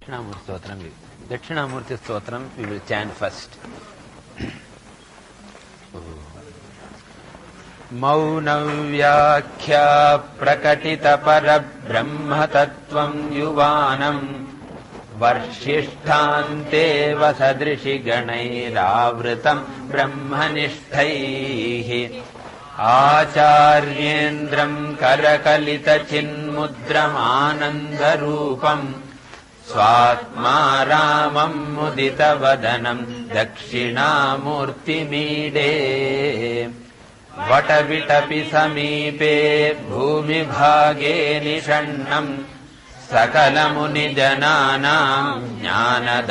Dakshinamurti Stotram. Dakshinamurti Stotram we will chant first. Maunavyakhya prakatita parabrahmatattvam yuvanam varshishthante vasadrishi ganairaavritam brahmanishthaihi आचार्येन्द्रम् करकलितचिन्मुद्रमानन्दरूपम् स्वात्मा रामम् मुदितवदनम् दक्षिणामूर्तिमीडे वटविटपि समीपे भूमिभागे निषण्णम् सकलमुनिजनानाम् ज्ञानदातारमारात्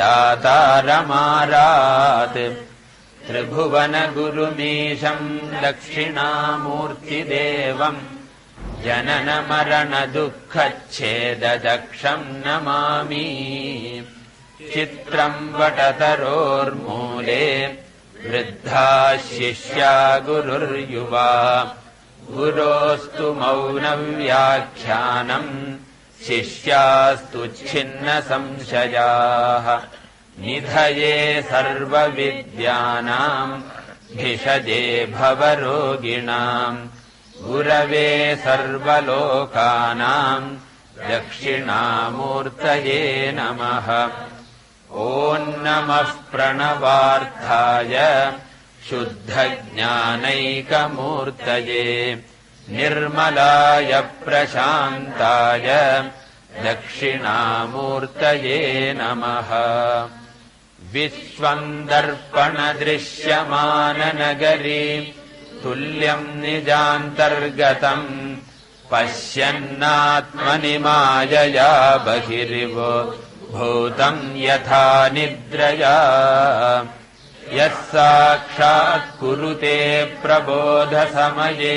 त्रिभुवनगुरुमीशम् दक्षिणामूर्तिदेवम् जननमरणदुःखच्छेददक्षम् नमामि चित्रम् वटतरोर्मूले वृद्धा शिष्या गुरुर्युवा गुरोस्तु मौनव्याख्यानम् शिष्यास्तु छिन्नसंशयाः निधये सर्वविद्यानाम् भिषजे भवरोगिणाम् गुरवे सर्वलोकानाम् दक्षिणामूर्तये नमः ॐ नमः प्रणवार्थाय शुद्धज्ञानैकमूर्तये निर्मलाय प्रशान्ताय दक्षिणामूर्तये नमः विश्वम् दर्पणदृश्यमाननगरी तुल्यम् निजान्तर्गतम् पश्यन्नात्मनि मायया बहिरिव भूतम् यथा निद्रया यः साक्षात् कुरुते प्रबोधसमये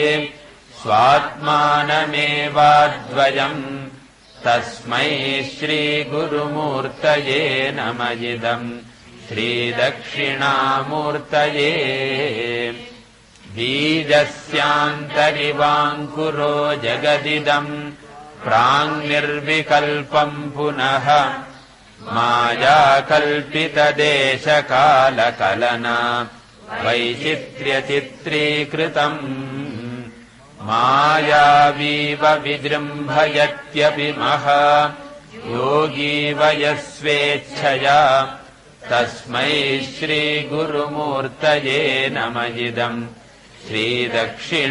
स्वात्मानमेवाद्वयम् तस्मै श्रीगुरुमूर्तये नमः श्रीदक्षिणामूर्तये बीजस्यान्तरिवाङ्कुरो जगदिदम् प्राङ्निर्विकल्पम् पुनः मायाकल्पितदेशकालकलना वैचित्र्यचित्रीकृतम् मायावीव विजृम्भयत्यपि महा योगी वयस्वेच्छया तस्मै श्रीगुरुमूर्तये नमः श्रीदक्षिणामूर्तये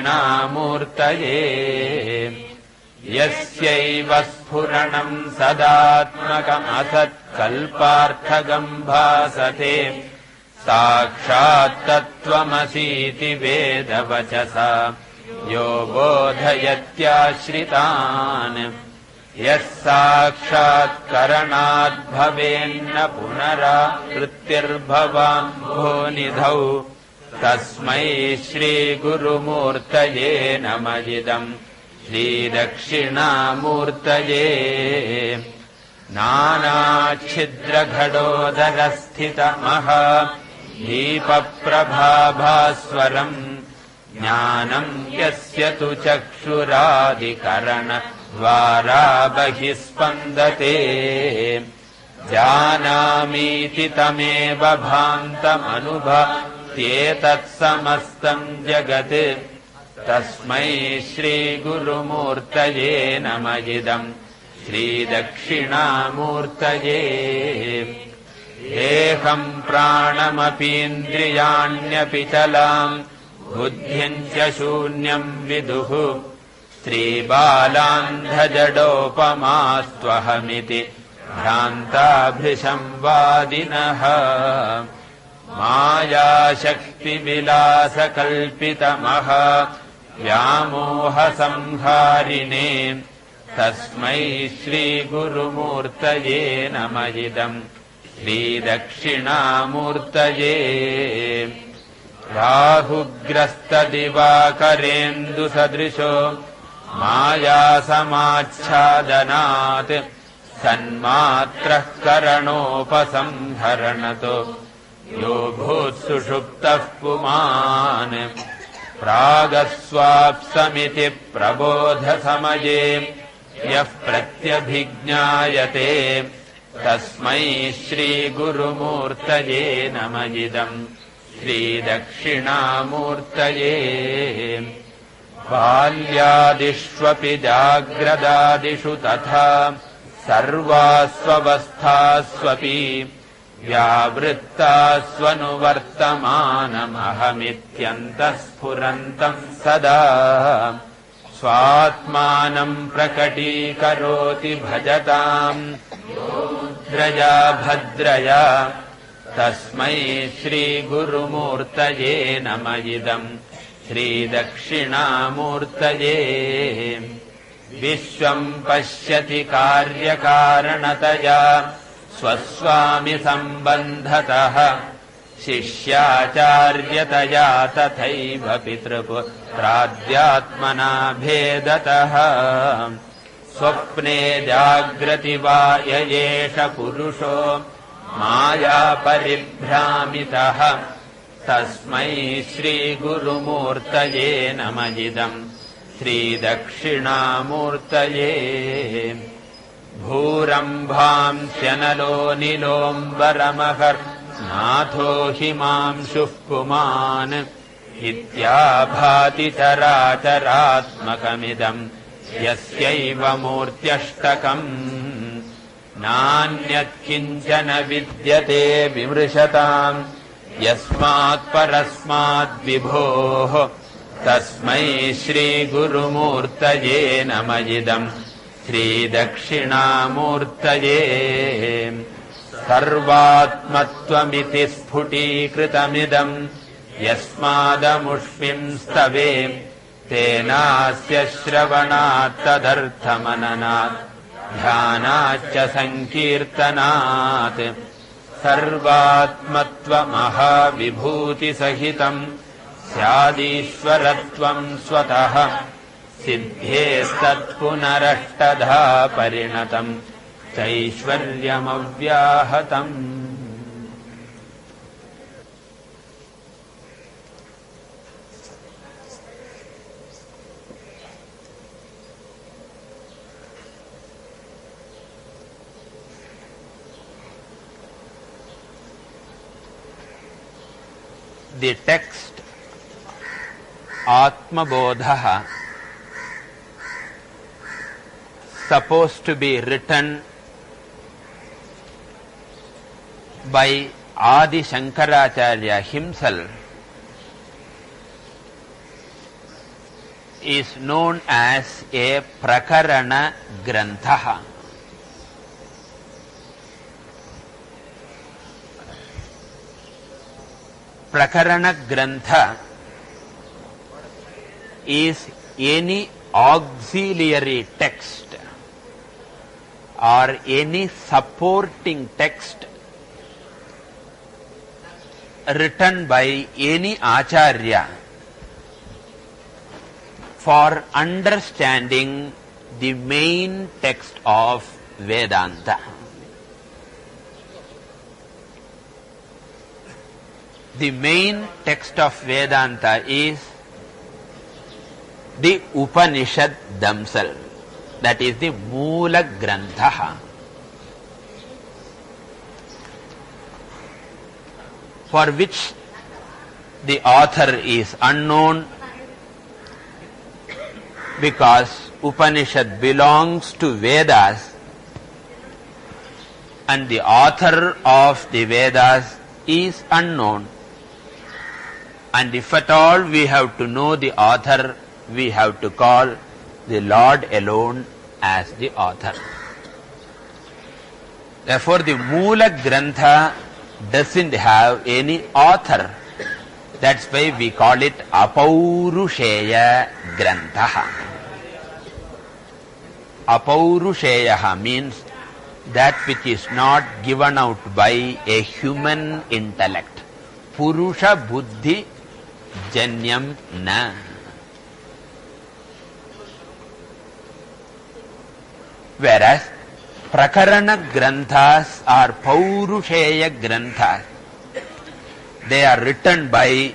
यस्यैव स्फुरणम् सदात्मकमसत्कल्पार्थगम् भासते साक्षात्तत्त्वमसीति वेदवचसा यो बोधयत्याश्रितान् यः साक्षात्करणाद्भवेन्न पुनरावृत्तिर्भवाम्भोनिधौ तस्मै श्रीगुरुमूर्तये नमः श्रीदक्षिणामूर्तये नानाच्छिद्रघटोदरस्थितमहा दीपप्रभाभास्वरम् ज्ञानम् यस्य तु चक्षुरादिकरणद्वारा बहिः स्पन्दते जानामीति तमेव भान्तमनुभत्येतत्समस्तम् जगत् तस्मै श्रीगुरुमूर्तये नमः श्रीदक्षिणामूर्तये देहम् प्राणमपीन्द्रियाण्यपि चलाम् बुद्धिम् च शून्यम् विदुः स्त्रीबालान्धजडोपमास्त्वहमिति भ्रान्ताभृशम् वादिनः मायाशक्तिविलासकल्पितमः व्यामोहसंहारिणे तस्मै श्रीगुरुमूर्तये नमः श्रीदक्षिणामूर्तये राहुग्रस्तदिवाकरेन्दुसदृशो मायासमाच्छादनात् सन्मात्रः करणोपसंहरणतो यो भूत्सुषुप्तः पुमान् प्रागस्वाप्समिति प्रबोधसमये यः प्रत्यभिज्ञायते तस्मै श्रीगुरुमूर्तये नमः इदम् श्रीदक्षिणामूर्तये बाल्यादिष्वपि जाग्रदादिषु तथा सर्वास्वस्थास्वपि व्यावृत्तास्वनुवर्तमानमहमित्यन्तःस्फुरन्तम् सदा स्वात्मानम् प्रकटीकरोति भजताम् मुद्रया भद्रया तस्मै श्रीगुरुमूर्तये नमः इदम् श्रीदक्षिणामूर्तये विश्वम् पश्यति कार्यकारणतया स्वस्वामि सम्बन्धतः शिष्याचार्यतया तथैव पितृपुत्राद्यात्मना भेदतः स्वप्ने जाग्रति वा य एष पुरुषो मायापरिभ्रामितः तस्मै श्रीगुरुमूर्तये नमः इदम् श्रीदक्षिणामूर्तये भूरम्भांस्यनलो निलोऽम्बरमहर्नाथो हिमांशुः पुमान् इत्याभाति चराचरात्मकमिदम् यस्यैव मूर्त्यष्टकम् नान्यत्किञ्चन विद्यते विमृशताम् यस्मात्परस्माद्विभोः तस्मै श्रीगुरुमूर्तये नमः इदम् श्रीदक्षिणामूर्तये सर्वात्मत्वमिति स्फुटीकृतमिदम् यस्मादमुष्मिम् स्तवे तेनास्य श्रवणात् तदर्थमननात् ध्यानाच्च सङ्कीर्तनात् सर्वात्मत्वमहाविभूतिसहितम् स्यादीश्वरत्वम् स्वतः सिद्धेस्तत्पुनरष्टधा परिणतम् चैश्वर्यमव्याहतम् The text Atma Bodha supposed to be written by Adi Shankaracharya himself is known as a Prakarana Grantha. Prakarana Grantha is any auxiliary text or any supporting text written by any Acharya for understanding the main text of Vedanta. The main text of Vedanta is the Upanishad themselves. That is the Moola Grantha. For which the author is unknown, because Upanishad belongs to Vedas and the author of the Vedas is unknown. And if at all we have to know the author, we have to call the Lord alone as the author. Therefore, the Moola Grantha doesn't have any author. That's why we call it Apaurusheya Grantha. Apaurusheya means that which is not given out by a human intellect. Purusha Buddhi Janyam Na. Whereas Prakarana Granthas are Paurusheya Granthas. They are written by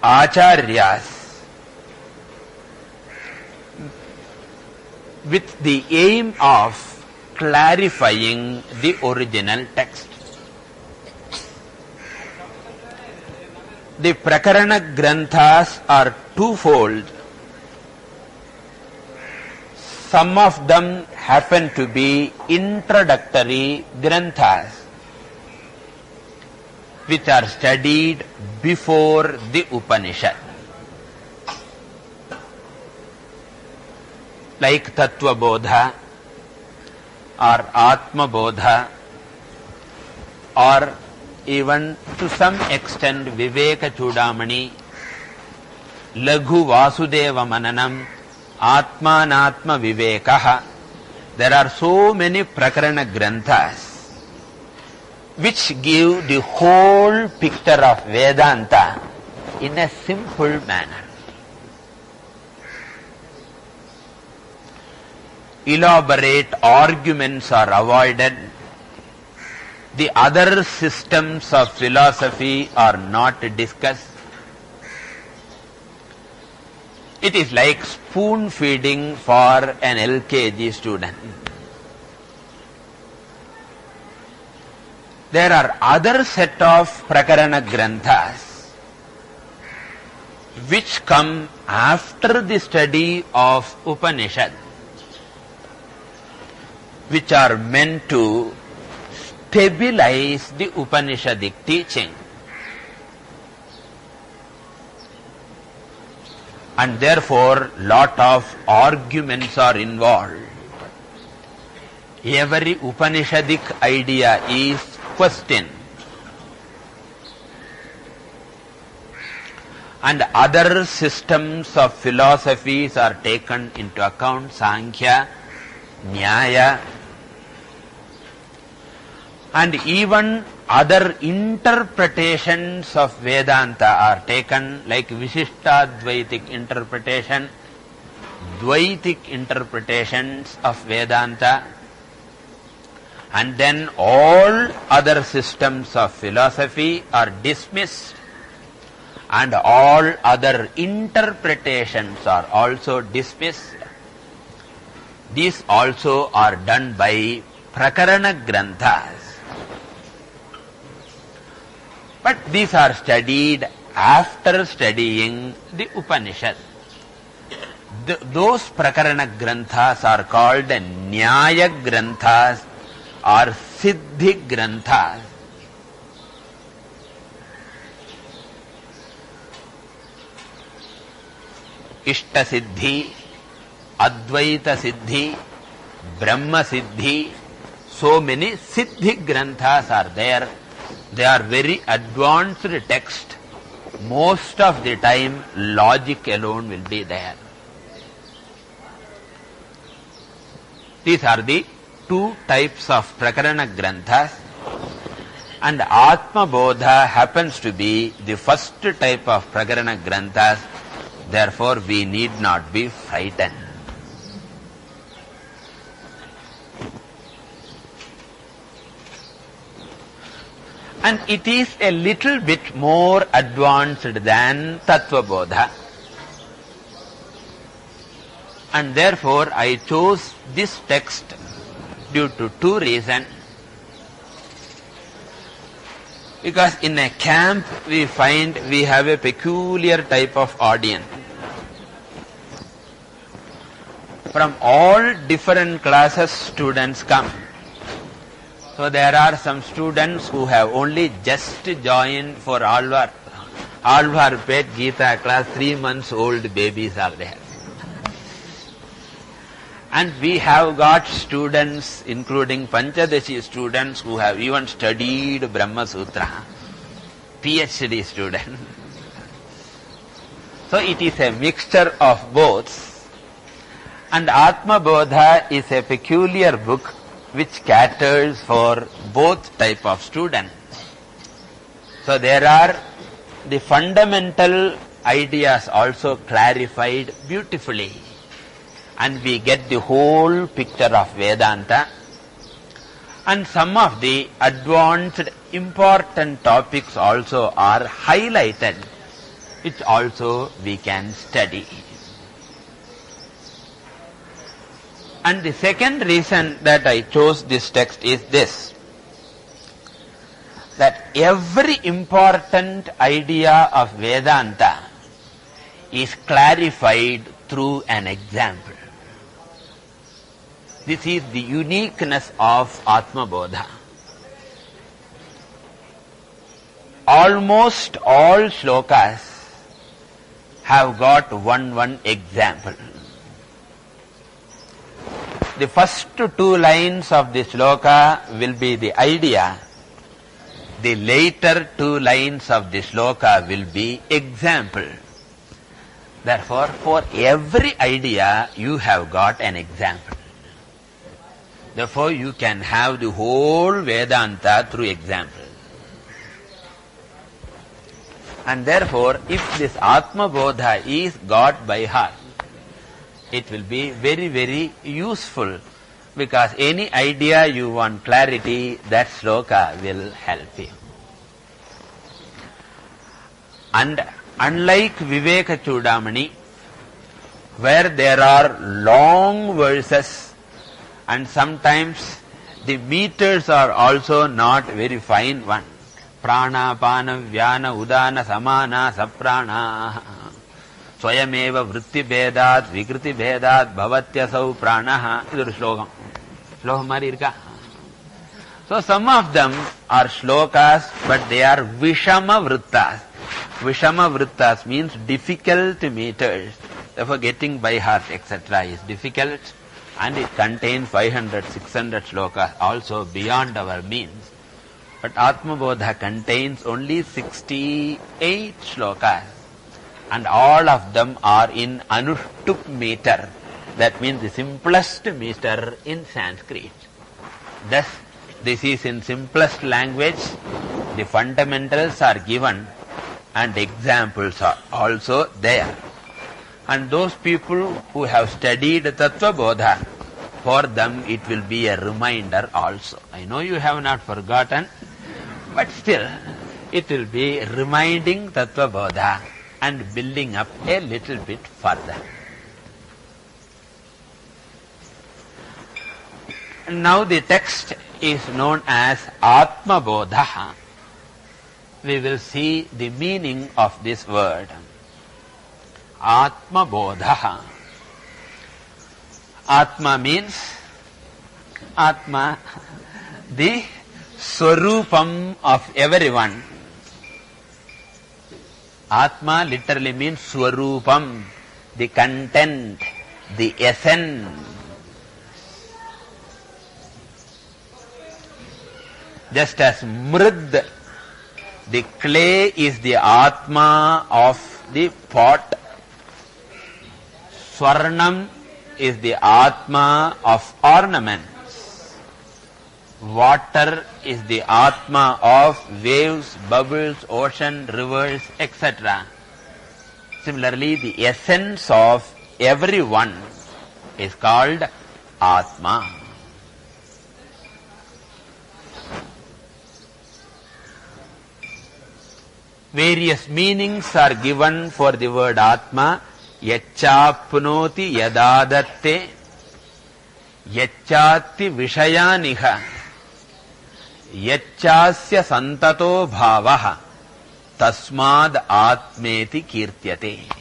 Acharyas with the aim of clarifying the original text. The Prakarana Granthas are twofold. Some of them happen to be introductory Granthas, which are studied before the Upanishad, like Tattva Bodha or Atma Bodha, or even to some extent Viveka Chudamani, Laghu Vasudeva Mananam, Atmanatma Vivekaha. There are so many Prakarana Granthas which give the whole picture of Vedanta in a simple manner. Elaborate arguments are avoided. The other systems of philosophy are not discussed. It is like spoon feeding for an LKG student. There are other set of Prakarana Granthas which come after the study of Upanishad, which are meant to stabilize the Upanishadic teaching. And therefore, lot of arguments are involved. Every Upanishadic idea is questioned. And other systems of philosophies are taken into account, Sankhya, Nyaya, and even other interpretations of Vedanta are taken, like Vishishtadvaitic interpretation, Dvaitic interpretations of Vedanta, and then all other systems of philosophy are dismissed, and all other interpretations are also dismissed. These also are done by Prakarana Granthas. But these are studied after studying the Upanishad. Those Prakarana Granthas are called Nyaya Granthas or Siddhi Granthas. Ishta Siddhi, Advaita Siddhi, Brahma Siddhi, so many Siddhi Granthas are there. They are very advanced text. Most of the time, logic alone will be there. These are the two types of Prakarana Granthas. And Atma Bodha happens to be the first type of Prakarana Granthas. Therefore, we need not be frightened. And it is a little bit more advanced than Tattva Bodha. And therefore, I chose this text due to two reasons. Because in a camp, we find we have a peculiar type of audience. From all different classes, students come. So there are some students who have only just joined for Alvarpet Gita class, 3 months old babies are there. And we have got students, including Panchadashi students, who have even studied Brahma Sutra, PhD students. So it is a mixture of both. And Atma Bodha is a peculiar book which caters for both type of students. So there are the fundamental ideas also clarified beautifully, and we get the whole picture of Vedanta, and some of the advanced important topics also are highlighted, which also we can study. And the second reason that I chose this text is this, that every important idea of Vedanta is clarified through an example. This is the uniqueness of Atma Bodha. Almost all shlokas have got one example. The first two lines of the shloka will be the idea. The later two lines of the shloka will be example. Therefore, for every idea, you have got an example. Therefore, you can have the whole Vedanta through example. And therefore, if this Atma Bodha is got by heart, it will be very, very useful, because any idea you want clarity, that shloka will help you. And unlike Viveka Chudamani, where there are long verses and sometimes the meters are also not very fine one. Prana, Pana, Vyana, Udana, Samana, Saprana, Swayameva Vritti Bhedat, Vikriti Bhedat, Bhavatyasau Pranaha. This is a slokam. Slokam mari irka. So some of them are shlokas, but they are Vishama Vrittas. Vishama Vrittas means difficult meters. Therefore getting by heart, etc. is difficult, and it contains 500, 600 shlokas, also beyond our means. But Atma Bodha contains only 68 shlokas, and all of them are in Anushtup meter. That means the simplest meter in Sanskrit. Thus, this is in simplest language. The fundamentals are given and examples are also there. And those people who have studied Tattva Bodha, for them it will be a reminder also. I know you have not forgotten, but still it will be reminding Tattva Bodha and building up a little bit further. Now the text is known as Atma Bodha. We will see the meaning of this word. Atma Bodha. Atma means Atma, the Swarupam of everyone. Atma literally means Swarupam, the content, the essence. Just as Mrid, the clay, is the Atma of the pot, Swarnam is the Atma of ornaments, water is the Atma of waves, bubbles, ocean, rivers, etc. Similarly, the essence of everyone is called Atma. Various meanings are given for the word Atma. Yachapnoti yadadatte, yachati vishayaniha, yachasya santato bhavaha, tasmad atmeti kirtyate.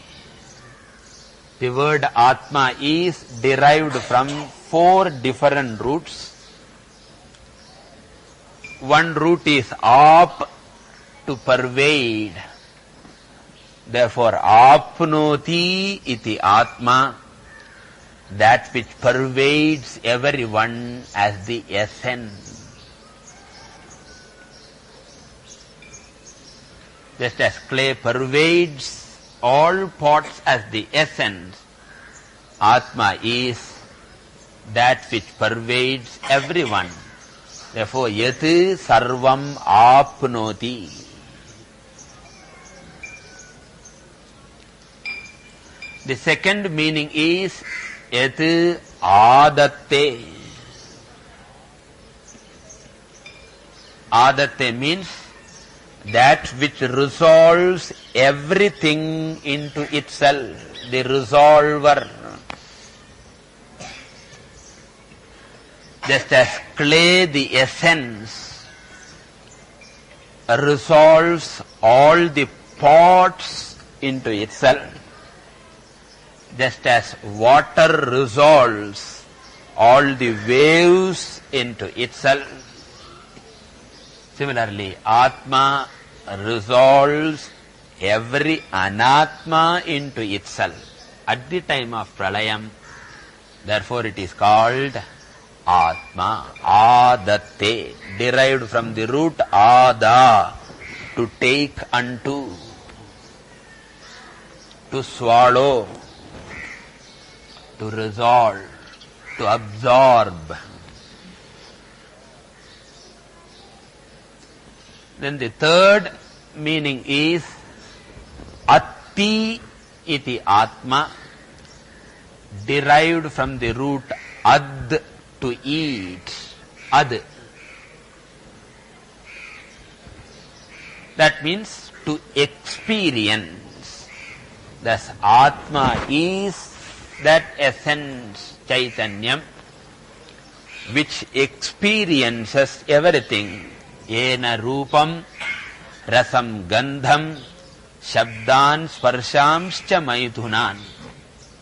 The word Atma is derived from 4 different roots. One root is ap, to pervade. Therefore, apnoti iti Atma, that which pervades everyone as the essence. Just as clay pervades all pots as the essence, Atma is that which pervades everyone. Therefore, yat sarvam apnoti. The second meaning is yat adatte. Adatte means that which resolves everything into itself, the resolver. Just as clay, the essence, resolves all the parts into itself, just as water resolves all the waves into itself. Similarly, Atma resolves every anatma into itself at the time of pralayam. Therefore, it is called Atma, Adatte, derived from the root Ada, to take unto, to swallow, to resolve, to absorb. Then the third meaning is Atti iti Atma, derived from the root Ad, to eat. Ad. That means to experience. Thus, Atma is that essence, Chaitanyam, which experiences everything. Yena rupam, rasam gandham, shabdan sparshamscha maithunan,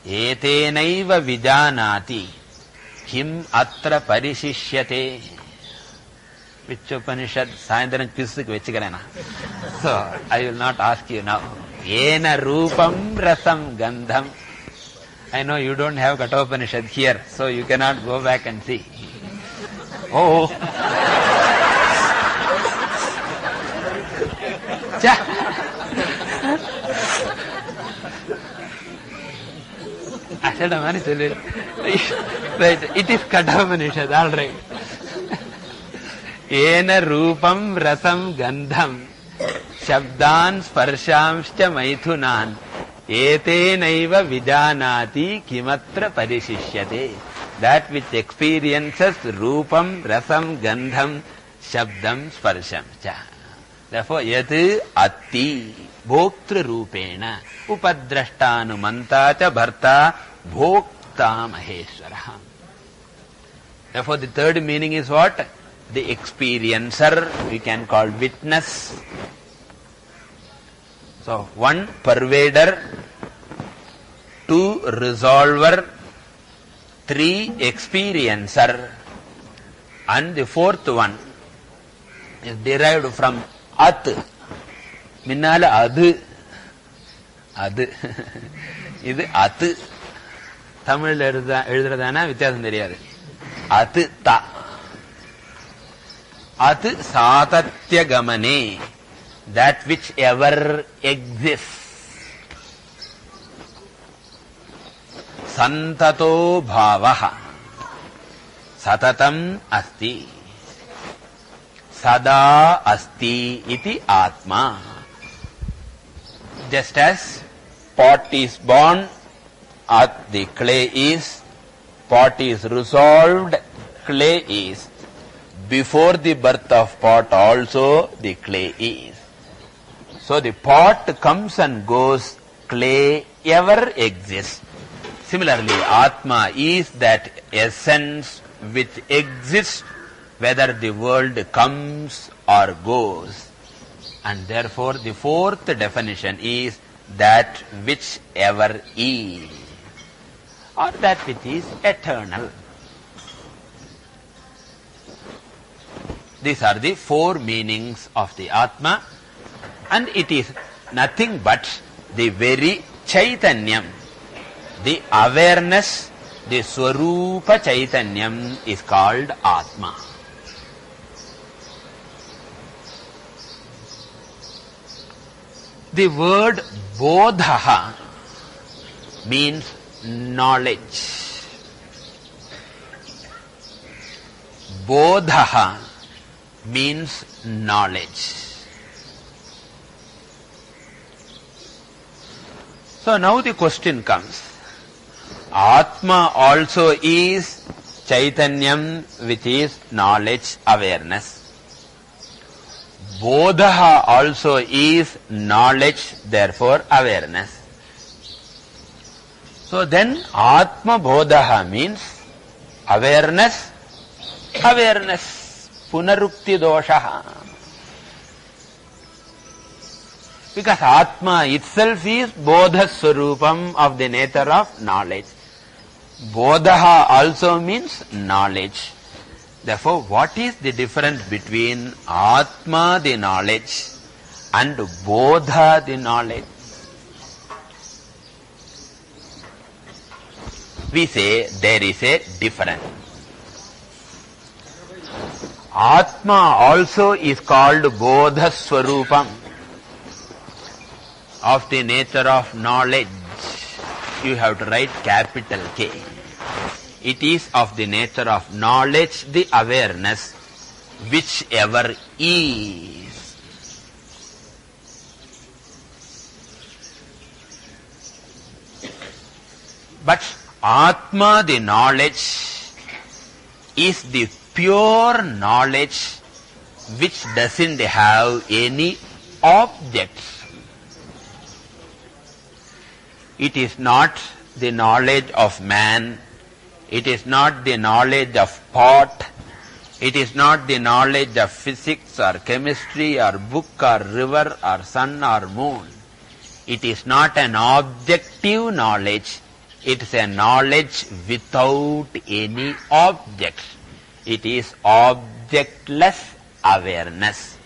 etenaiva vijanati, kim atra parishishyate. Which Upanishad? Sayandaram quizuk vechikarena. So, I will not ask you now. Yena rupam rasam gandham. I know you don't have Kathopanishad here, so you cannot go back and see. Oh. I said, right, it is Kathopanishad, all right. Yena rupam rasam gandham shabdan sparshams-cha maithunan etenaiva vijanati kimatra parishishyate. That which experiences rupam, rasam, gandham, shabdam, sparsham-cha. Therefore, yat atti bhoktru rupena upadrashtanumanta cha bharta bhokta maheshwara. Therefore, the third meaning is what? The experiencer, we can call witness. So, one, pervader, two, resolver, three, experiencer, and the fourth one is derived from at. Minnala adu. Adu. Idu at. Tamil எழுதுறதானா வித்தியாசம் தெரியாது. At ta. At satatya gamane, that which ever exists. Santato bhavaha, satatam asti, sada asti iti atma. Just as pot is born, the clay is, pot is resolved, clay is. Before the birth of pot also the clay is. So the pot comes and goes, clay ever exists. Similarly, Atma is that essence which exists whether the world comes or goes. And therefore the fourth definition is that which ever is, or that which is eternal. These are the four meanings of the Atma, and it is nothing but the very Chaitanyam, the awareness, the Swarupa Chaitanyam is called Atma. The word Bodhaha means knowledge. Bodhaha means knowledge. So now the question comes, Atma also is Chaitanyam, which is knowledge, awareness. Bodhaha also is knowledge, therefore awareness. So then Atma Bodhaha means awareness awareness, punarukti dosha. Because Atma itself is Bodha Swarupam of the nature of knowledge. Bodha also means knowledge. Therefore, what is the difference between Atma, the knowledge, and Bodha, the knowledge? We say there is a difference. Atma also is called Bodha Swarupam of the nature of knowledge. You have to write capital K. It is of the nature of knowledge, the awareness, whichever is. But Atma, the knowledge, is the pure knowledge which doesn't have any objects. It is not the knowledge of man. It is not the knowledge of pot. It is not the knowledge of physics or chemistry or book or river or sun or moon. It is not an objective knowledge. It is a knowledge without any objects. It is objectless awareness.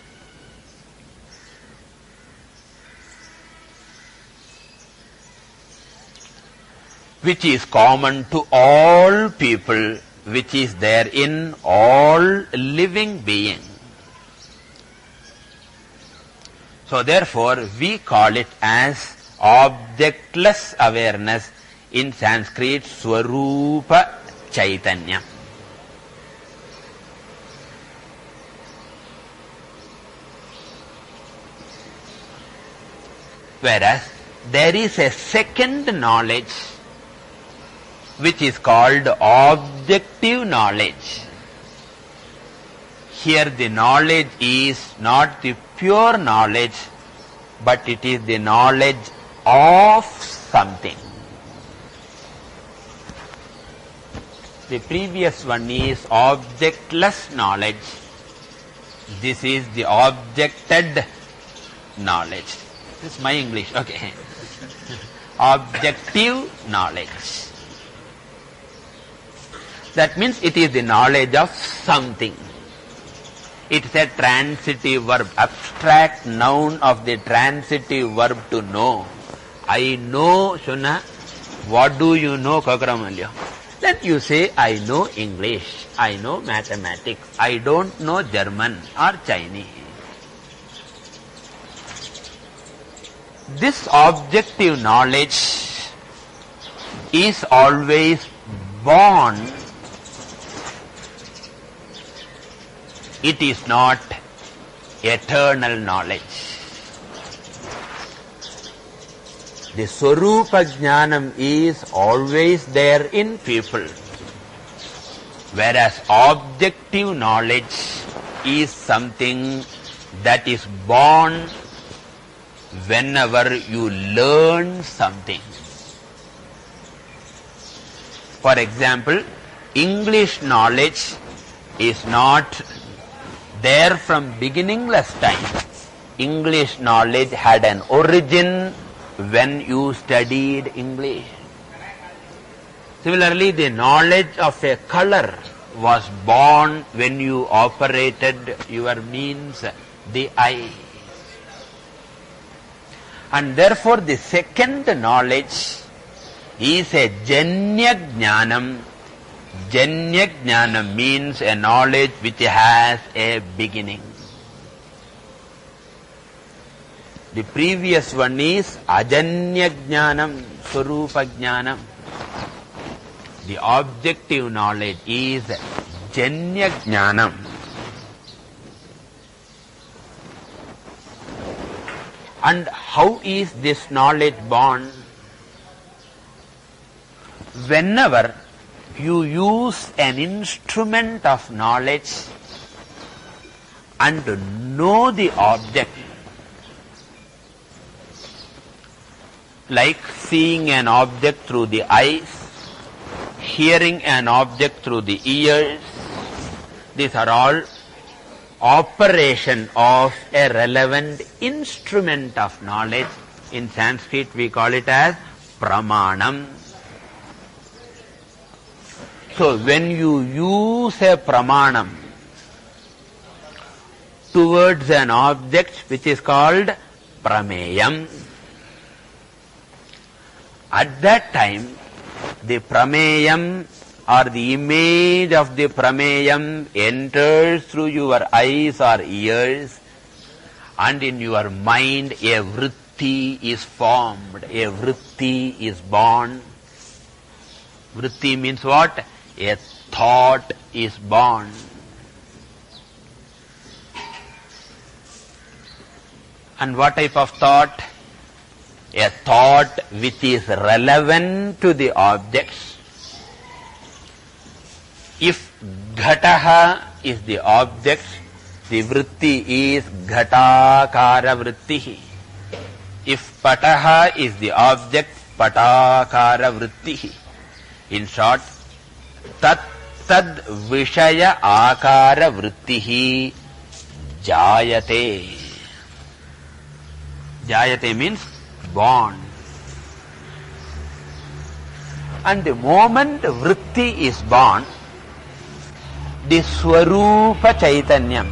Which is common to all people, which is there in all living beings. So therefore, we call it as objectless awareness, in Sanskrit Swarupa Chaitanya. Whereas there is a second knowledge which is called objective knowledge. Here the knowledge is not the pure knowledge, but it is the knowledge of something. The previous one is objectless knowledge. This is the objected knowledge. This is my English, okay. Objective knowledge. That means it is the knowledge of something. It is a transitive verb, abstract noun of the transitive verb to know. I know, Shuna. What do you know, Kakramalya? Then you say, I know English, I know mathematics, I don't know German or Chinese. This objective knowledge is always born. It is not eternal knowledge. The Swarupa Jnanam is always there in people, whereas objective knowledge is something that is born whenever you learn something. For example, English knowledge is not there from beginningless time. English knowledge had an origin when you studied English. Similarly, the knowledge of a color was born when you operated your means, the eye. And therefore, the second knowledge is a Janya Jnanam. Janya Jnanam means a knowledge which has a beginning. The previous one is Ajanya Jnanam, Swarupa Jnanam. The objective knowledge is Janya Jnanam. And how is this knowledge born? Whenever you use an instrument of knowledge and know the object, like seeing an object through the eyes, hearing an object through the ears, These are all operation of a relevant instrument of knowledge. In Sanskrit we call it as pramanam. So when you use a pramanam towards an object which is called prameyam, at that time the prameyam or the image of the prameyam enters through your eyes or ears, and in your mind a vritti is formed, a vritti is born. Vritti means what? A thought is born. And what type of thought? A thought which is relevant to the objects. If ghataha is the object, the vritti is ghatakara vrittihi. If pataha is the object, patakara vrittihi. In short, tat tad vishaya akara vrittihi jayate. Jayate means born. And the moment vritti is born, the Swarupa Chaitanyam,